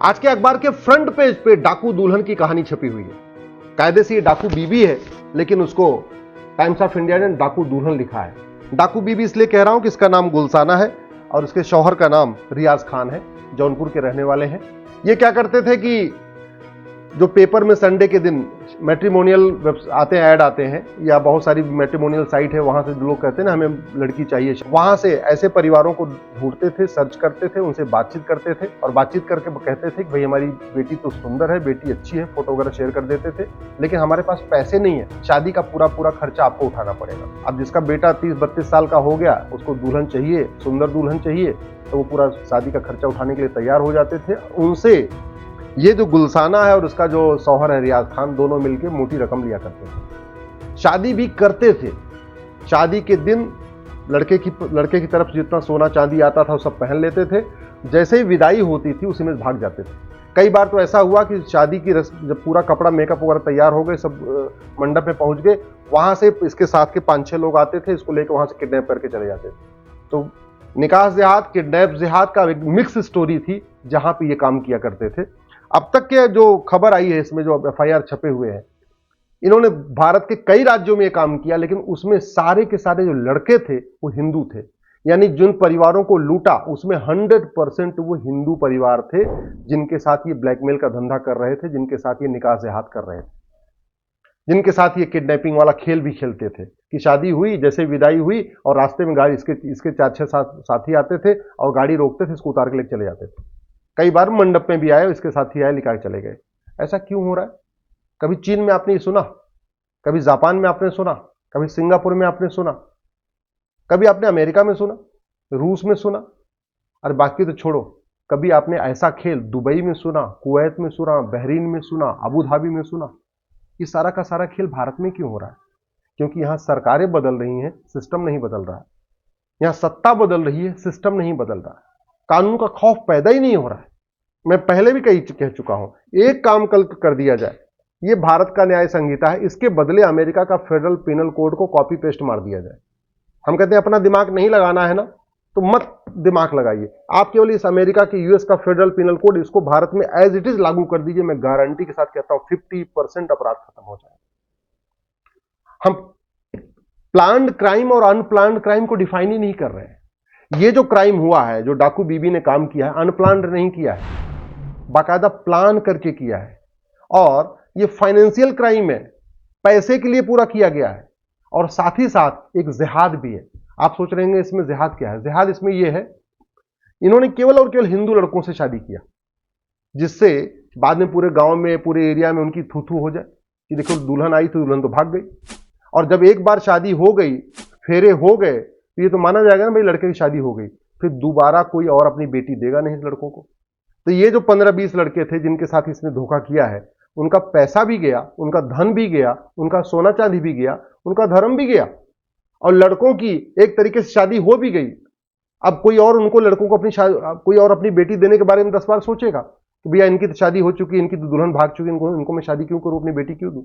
आज के अखबार के फ्रंट पेज पे डाकू दुल्हन की कहानी छपी हुई है। कायदे से ये डाकू बीबी है, लेकिन उसको टाइम्स ऑफ इंडिया ने डाकू दुल्हन लिखा है। डाकू बीबी इसलिए कह रहा हूं कि इसका नाम गुलसाना है और उसके शौहर का नाम रियाज खान है, जौनपुर के रहने वाले हैं। ये क्या करते थे कि जो पेपर में संडे के दिन मैट्रिमोनियल आते हैं, ऐड आते हैं, या बहुत सारी मैट्रिमोनियल साइट है, वहां से लोग कहते हैं ना हमें लड़की चाहिए, वहां से ऐसे परिवारों को ढूंढते थे, सर्च करते थे, उनसे बातचीत करते थे और बातचीत करके कहते थे कि भाई हमारी बेटी तो सुंदर है, बेटी अच्छी है, फोटो वगैरह शेयर कर देते थे, लेकिन हमारे पास पैसे नहीं है, शादी का पूरा पूरा खर्चा आपको उठाना पड़ेगा। अब जिसका बेटा 30-32 साल का हो गया, उसको दुल्हन चाहिए, सुंदर दुल्हन चाहिए, तो वो पूरा शादी का खर्चा उठाने के लिए तैयार हो जाते थे। उनसे ये जो गुलसाना है और उसका जो शौहर है रियाज खान, दोनों मिलकर मोटी रकम लिया करते थे, शादी भी करते थे। शादी के दिन लड़के की तरफ जितना सोना चांदी आता था वो सब पहन लेते थे। जैसे ही विदाई होती थी उसी में भाग जाते थे। कई बार तो ऐसा हुआ कि शादी की रस्म जब पूरा कपड़ा मेकअप वगैरह तैयार हो गए, सब मंडप में पहुंच गए, वहां से इसके साथ के 5-6 लोग आते थे, इसको लेकर वहां से किडनैप करके चले जाते थे। तो निकाह जिहाद, किडनैप जिहाद का एक मिक्स स्टोरी थी जहां पे ये काम किया करते थे। अब तक के जो खबर आई है, इसमें जो एफआईआर छपे हुए हैं, इन्होंने भारत के कई राज्यों में ये काम किया, लेकिन उसमें सारे के सारे जो लड़के थे वो हिंदू थे। यानी जिन परिवारों को लूटा उसमें 100% वो हिंदू परिवार थे, जिनके साथ ये ब्लैकमेल का धंधा कर रहे थे, जिनके साथ ये निकाह जिहाद कर रहे थे, जिनके साथ ये किडनैपिंग वाला खेल भी खेलते थे कि शादी हुई, जैसे विदाई हुई और रास्ते में गाड़ी इसके 4-6 साथी आते थे और गाड़ी रोकते थे, इसको उतार के लेके चले जाते थे। कई बार मंडप में भी आए, इसके साथी आए, निकाल चले गए। ऐसा क्यों हो रहा है? कभी चीन में आपने सुना, कभी जापान में आपने सुना, कभी सिंगापुर में आपने सुना, कभी आपने अमेरिका में सुना, रूस में सुना, और बाकी तो छोड़ो, कभी आपने ऐसा खेल दुबई में सुना, कुवैत में सुना, बहरीन में सुना, अबू धाबी में सुना? ये सारा का सारा खेल भारत में क्यों हो रहा है? क्योंकि यहां सरकारें बदल रही हैं, सिस्टम नहीं बदल रहा है। यहां सत्ता बदल रही है, सिस्टम नहीं बदल रहा है। कानून का खौफ पैदा ही नहीं हो रहा है। मैं पहले भी कह चुका हूं, एक काम कल कर दिया जाए, ये भारत का न्याय संहिता है, इसके बदले अमेरिका का फेडरल पिनल कोड को कॉपी पेस्ट मार दिया जाए। हम कहते हैं अपना दिमाग नहीं लगाना है ना, तो मत दिमाग लगाइए। आप केवल इस अमेरिका के यूएस का फेडरल पिनल कोड, इसको भारत में एज इट इज लागू कर दीजिए। मैं गारंटी के साथ कहता हूं 50% अपराध खत्म हो जाए। हम प्लान्ड क्राइम और अनप्लान्ड क्राइम को डिफाइन ही नहीं कर रहे हैं। ये जो क्राइम हुआ है, जो डाकू बीबी ने काम किया है, अनप्लान्ड नहीं किया है, बाकायदा प्लान करके किया है। और ये फाइनेंशियल क्राइम है, पैसे के लिए पूरा किया गया है, और साथ ही साथ एक जिहाद भी है। आप सोच रहे हैं इसमें जिहाद क्या है? जिहाद इसमें यह है, इन्होंने केवल और केवल हिंदू लड़कों से शादी किया, जिससे बाद में पूरे गांव में, पूरे एरिया में उनकी थू थू हो जाए कि देखो दुल्हन आई तो दुल्हन तो भाग गई। और जब एक बार शादी हो गई, फेरे हो गए, तो ये तो माना जाएगा ना भाई लड़के की शादी हो गई, फिर दोबारा कोई और अपनी बेटी देगा नहीं इस लड़कों को। तो ये जो 15-20 लड़के थे जिनके साथ इसने धोखा किया है, उनका पैसा भी गया, उनका धन भी गया, उनका सोना चांदी भी गया, उनका धर्म भी गया, और लड़कों की एक तरीके से शादी हो भी गई। अब कोई और उनको लड़कों को कोई और अपनी बेटी देने के बारे में 10 बार सोचेगा कि भैया इनकी तो शादी हो चुकी है, इनकी तो दुल्हन भाग चुकी है, इनको मैं शादी क्यों करूं, अपनी बेटी क्यों दूं?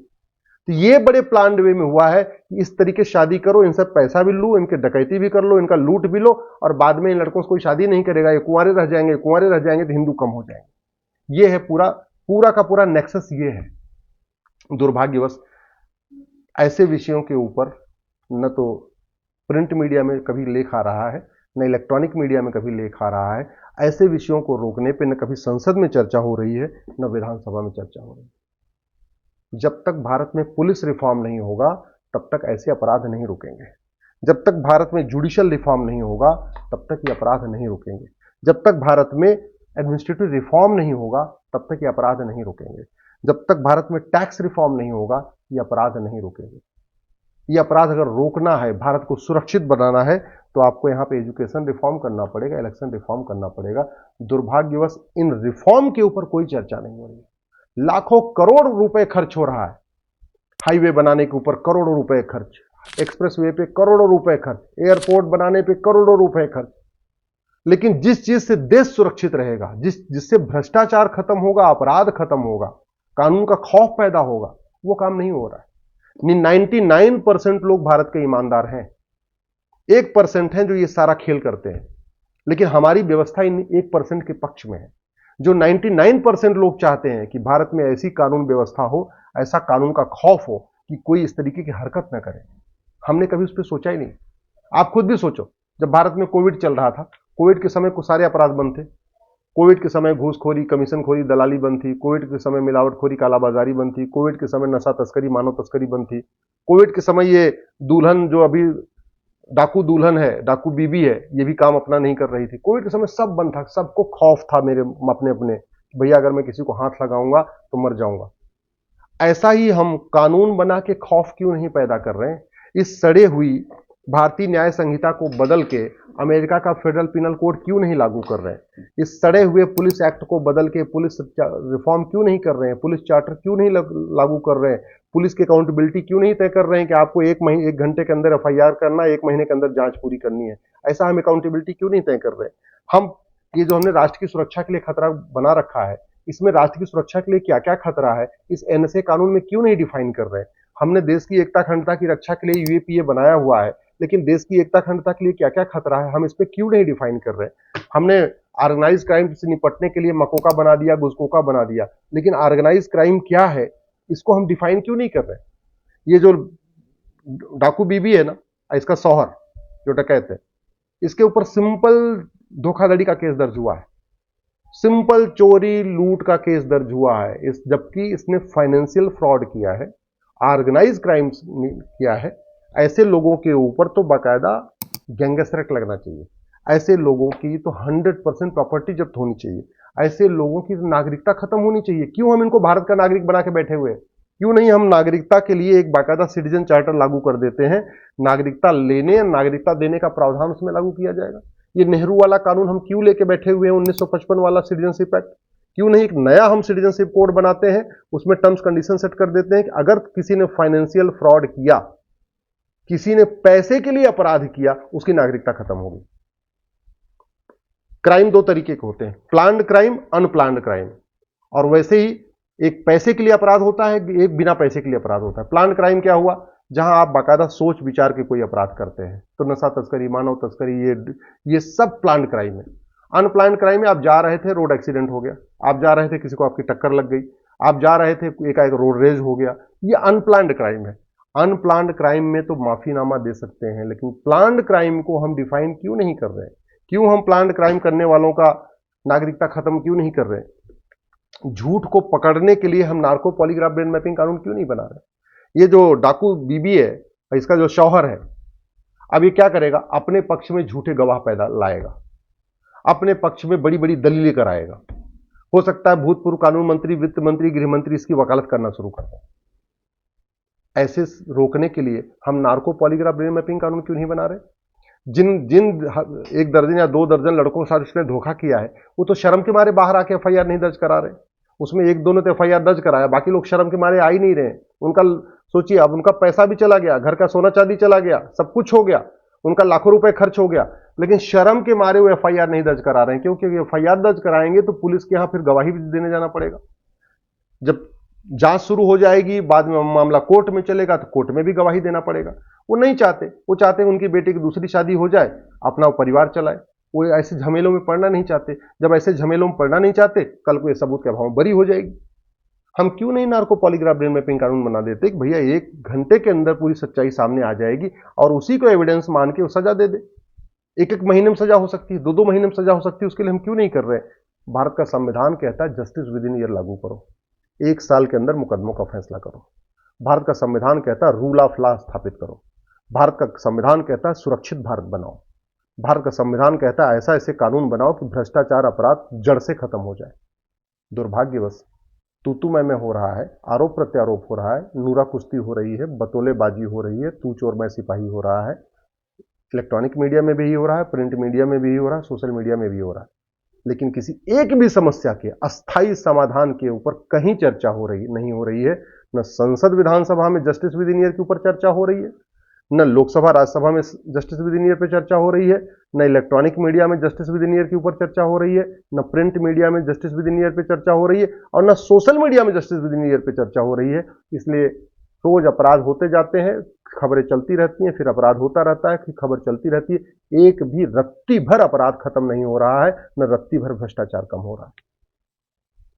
तो ये बड़े प्लान्ड वे में हुआ है कि इस तरीके से शादी करो, इनसे पैसा भी लो, इनके डकैती भी कर लो, इनका लूट भी लो, और बाद में इन लड़कों से कोई शादी नहीं करेगा, ये कुंवारे रह जाएंगे, तो हिंदू कम हो जाएंगे। ये है पूरा का पूरा नेक्सस ये है। दुर्भाग्यवश ऐसे विषयों के ऊपर न तो प्रिंट मीडिया में कभी लेख आ रहा है, न इलेक्ट्रॉनिक मीडिया में कभी लेख आ रहा है। ऐसे विषयों को रोकने पे न कभी संसद में चर्चा हो रही है, न विधानसभा में चर्चा हो रही है। जब तक भारत में पुलिस रिफॉर्म नहीं होगा, तब तक ऐसे अपराध नहीं रुकेंगे। जब तक भारत में जुडिशियल रिफॉर्म नहीं होगा, तब तक ये अपराध नहीं रुकेंगे। जब तक भारत में एडमिनिस्ट्रेटिव रिफॉर्म नहीं होगा, तब तक ये अपराध नहीं रुकेंगे। जब तक भारत में टैक्स रिफॉर्म नहीं होगा, ये अपराध नहीं रुकेंगे। ये अपराध अगर रोकना है, भारत को सुरक्षित बनाना है, तो आपको यहाँ पे एजुकेशन रिफॉर्म करना पड़ेगा, इलेक्शन रिफॉर्म करना पड़ेगा। दुर्भाग्यवश इन रिफॉर्म के ऊपर कोई चर्चा नहीं हो रही है। लाखों करोड़ रुपए खर्च हो रहा है, हाईवे बनाने के ऊपर करोड़ों रुपए खर्च, एक्सप्रेसवे पे करोड़ों रुपए खर्च, एयरपोर्ट बनाने पे करोड़ों रुपए खर्च। लेकिन जिस चीज से देश सुरक्षित रहेगा, जिससे भ्रष्टाचार खत्म होगा, अपराध खत्म होगा, कानून का खौफ पैदा होगा, वो काम नहीं हो रहा है। 99% लोग भारत के ईमानदार हैं, 1% हैं जो ये सारा खेल करते हैं। लेकिन हमारी व्यवस्था इन 1% के पक्ष में है। जो 99% लोग चाहते हैं कि भारत में ऐसी कानून व्यवस्था हो, ऐसा कानून का खौफ हो कि कोई इस तरीके की हरकत ना करे। हमने कभी उस पर सोचा ही नहीं। आप खुद भी सोचो, जब भारत में कोविड चल रहा था, कोविड के समय कुछ सारे अपराध बंद थे। कोविड के समय घूसखोरी, कमीशनखोरी, दलाली बंद थी। कोविड के समय मिलावटखोरी, कालाबाजारी बंद थी। कोविड के समय नशा तस्करी, मानव तस्करी बंद थी। कोविड के समय ये दुल्हन जो अभी डाकू दुल्हन है, डाकू बीबी है, ये भी काम अपना नहीं कर रही थी। कोविड के समय सब बंद था, सबको खौफ था मेरे अपने अपने, भैया अगर मैं किसी को हाथ लगाऊंगा तो मर जाऊंगा। ऐसा ही हम कानून बना के खौफ क्यों नहीं पैदा कर रहे हैं? इस सड़े हुई भारतीय न्याय संहिता को बदल के अमेरिका का फेडरल पिनल कोड क्यों नहीं लागू कर रहे हैं? इस सड़े हुए पुलिस एक्ट को बदल के पुलिस रिफॉर्म क्यों नहीं कर रहे हैं? पुलिस चार्टर क्यों नहीं लागू कर रहे हैं? पुलिस की अकाउंटेबिलिटी क्यों नहीं तय कर रहे हैं कि आपको एक घंटे के अंदर एफआईआर करना, 1 महीने के अंदर जांच पूरी करनी है? ऐसा हम अकाउंटेबिलिटी क्यों नहीं तय कर रहे हैं? हम ये जो हमने राष्ट्र की सुरक्षा के लिए खतरा बना रखा है, इसमें राष्ट्र की सुरक्षा के लिए क्या क्या खतरा है, इस एनएसए कानून में क्यों नहीं डिफाइन कर रहे हैं? हमने देश की एकता अखंडता की रक्षा के लिए यूएपीए बनाया हुआ है, लेकिन देश की एकता अखंडता के लिए क्या क्या खतरा है, हम इस पे क्यों नहीं डिफाइन कर रहे हैं? हमने ऑर्गेनाइज क्राइम से निपटने के लिए मकोका बना दिया, गुजकोका बना दिया, लेकिन ऑर्गेनाइज क्राइम क्या है इसको हम डिफाइन क्यों नहीं कर रहे? ये जो डाकू बीबी है ना, इसका शौहर जो डकैत है, इसके ऊपर सिंपल धोखाधड़ी का केस दर्ज हुआ है, सिंपल चोरी लूट का केस दर्ज हुआ है, जबकि इसने फाइनेंशियल फ्रॉड किया है, ऑर्गेनाइज क्राइम किया है। ऐसे लोगों के ऊपर तो बाकायदा गैंगस्टर एक्ट लगना चाहिए। ऐसे लोगों की तो 100% प्रॉपर्टी जब्त होनी चाहिए। ऐसे लोगों की नागरिकता खत्म होनी चाहिए। क्यों हम इनको भारत का नागरिक बना के बैठे हुए हैं? क्यों नहीं हम नागरिकता के लिए एक बाकायदा सिटीजन चार्टर लागू कर देते हैं? नागरिकता लेने, नागरिकता देने का प्रावधान उसमें लागू किया जाएगा। ये नेहरू वाला कानून हम क्यों लेके बैठे हुए हैं, 1955 वाला सिटीजनशिप एक्ट? क्यों नहीं एक नया हम सिटीजनशिप कोड बनाते हैं, उसमें टर्म्स कंडीशन सेट कर देते हैं कि अगर किसी ने फाइनेंशियल फ्रॉड किया, किसी ने पैसे के लिए अपराध किया, उसकी नागरिकता खत्म होगी। क्राइम 2 तरीके के होते हैं, प्लान्ड क्राइम, अनप्लान्ड क्राइम। और वैसे ही एक पैसे के लिए अपराध होता है, एक बिना पैसे के लिए अपराध होता है। प्लान्ड क्राइम क्या हुआ? जहां आप बाकायदा सोच विचार के कोई अपराध करते हैं, तो नशा तस्करी, मानव तस्करी, ये सब प्लान्ड क्राइम है। अनप्लान्ड क्राइम में आप जा रहे थे, रोड एक्सीडेंट हो गया, आप जा रहे थे, किसी को आपकी टक्कर लग गई, आप जा रहे थे, एकाएक रोड रेज हो गया, ये अनप्लान्ड क्राइम है। अनप्लान्ड क्राइम में तो माफीनामा दे सकते हैं, लेकिन प्लान्ड क्राइम को हम डिफाइन क्यों नहीं कर रहे? क्यों हम प्लान्ड क्राइम करने वालों का नागरिकता खत्म क्यों नहीं कर रहे? झूठ को पकड़ने के लिए हम नार्को पॉलीग्राफ ब्रेन मैपिंग कानून क्यों नहीं बना रहे? ये जो डाकू बीबी है, इसका जो शौहर है, अब ये क्या करेगा? अपने पक्ष में झूठे गवाह पैदा लाएगा, अपने पक्ष में बड़ी बड़ी दलीलें कराएगा। हो सकता है भूतपूर्व कानून मंत्री, वित्त मंत्री, गृह मंत्री इसकी वकालत करना शुरू कर दें। ऐसे रोकने के लिए हम नार्को पॉलीग्राफ ब्रेन मैपिंग कानून क्यों नहीं बना रहे? जिन जिन 1 दर्जन या 2 दर्जन लड़कों के साथ उसने धोखा किया है, वो तो शर्म के मारे बाहर आके एफआईआर नहीं दर्ज करा रहे। उसमें 1-2 ने तो एफआईआर दर्ज कराया, बाकी लोग शर्म के मारे आ ही नहीं रहे। उनका सोचिए, अब उनका पैसा भी चला गया, घर का सोना चांदी चला गया, सब कुछ हो गया, उनका लाखों रुपए खर्च हो गया, लेकिन शर्म के मारे वो एफआईआर नहीं दर्ज करा रहे हैं। क्योंकि एफआईआर दर्ज कराएंगे तो पुलिस के यहां फिर गवाही भी देने जाना पड़ेगा। जब जांच शुरू हो जाएगी, बाद में मामला कोर्ट में चलेगा, तो कोर्ट में भी गवाही देना पड़ेगा। वो नहीं चाहते, वो चाहते हैं उनकी बेटी की दूसरी शादी हो जाए, अपना परिवार चलाए। वो ऐसे झमेलों में पड़ना नहीं चाहते। जब ऐसे झमेलों में पड़ना नहीं चाहते, कल को ये सबूत के अभाव में बरी हो जाएगी। हम क्यों नहीं नार्को पॉलीग्राफ ब्रेन मैपिंग कानून बना देते कि भैया 1 घंटे के अंदर पूरी सच्चाई सामने आ जाएगी और उसी को एविडेंस मान के सजा दे दे। 1-1 महीने में सजा हो सकती है, 2-2 महीने में सजा हो सकती है। उसके लिए हम क्यों नहीं कर रहे? भारत का संविधान कहता है जस्टिस विद इन ईयर लागू करो, 1 साल के अंदर मुकदमों का फैसला करो। भारत का संविधान कहता है रूल ऑफ लॉ स्थापित करो। भारत का संविधान कहता है सुरक्षित भारत बनाओ। भारत का संविधान कहता है ऐसा ऐसे कानून बनाओ कि भ्रष्टाचार अपराध जड़ से खत्म हो जाए। दुर्भाग्यवश तू मैं हो रहा है, आरोप प्रत्यारोप हो रहा है, नूरा कुश्ती हो रही है, बतौलेबाजी हो रही है, तू चोर मैं सिपाही हो रहा है। इलेक्ट्रॉनिक मीडिया में भी हो रहा है, प्रिंट मीडिया में भी हो रहा है, सोशल मीडिया में भी हो रहा है, लेकिन किसी एक भी समस्या के अस्थायी समाधान के ऊपर कहीं चर्चा हो रही नहीं हो रही है। न संसद विधानसभा में जस्टिस विद इन ईयर के ऊपर चर्चा हो रही है, न लोकसभा राज्यसभा में जस्टिस विद इन ईयर पे चर्चा हो रही है, न इलेक्ट्रॉनिक मीडिया में जस्टिस विद इन ईयर के ऊपर चर्चा हो रही है, न प्रिंट मीडिया में जस्टिस विद इन ईयर पे चर्चा हो रही है, और न सोशल मीडिया में जस्टिस विद इन ईयर पे चर्चा हो रही है। इसलिए रोज अपराध होते जाते हैं, खबरें चलती रहती हैं, फिर अपराध होता रहता है, फिर खबर चलती रहती है। एक भी रत्ती भर अपराध खत्म नहीं हो रहा है, न रत्ती भर भ्रष्टाचार कम हो रहा है।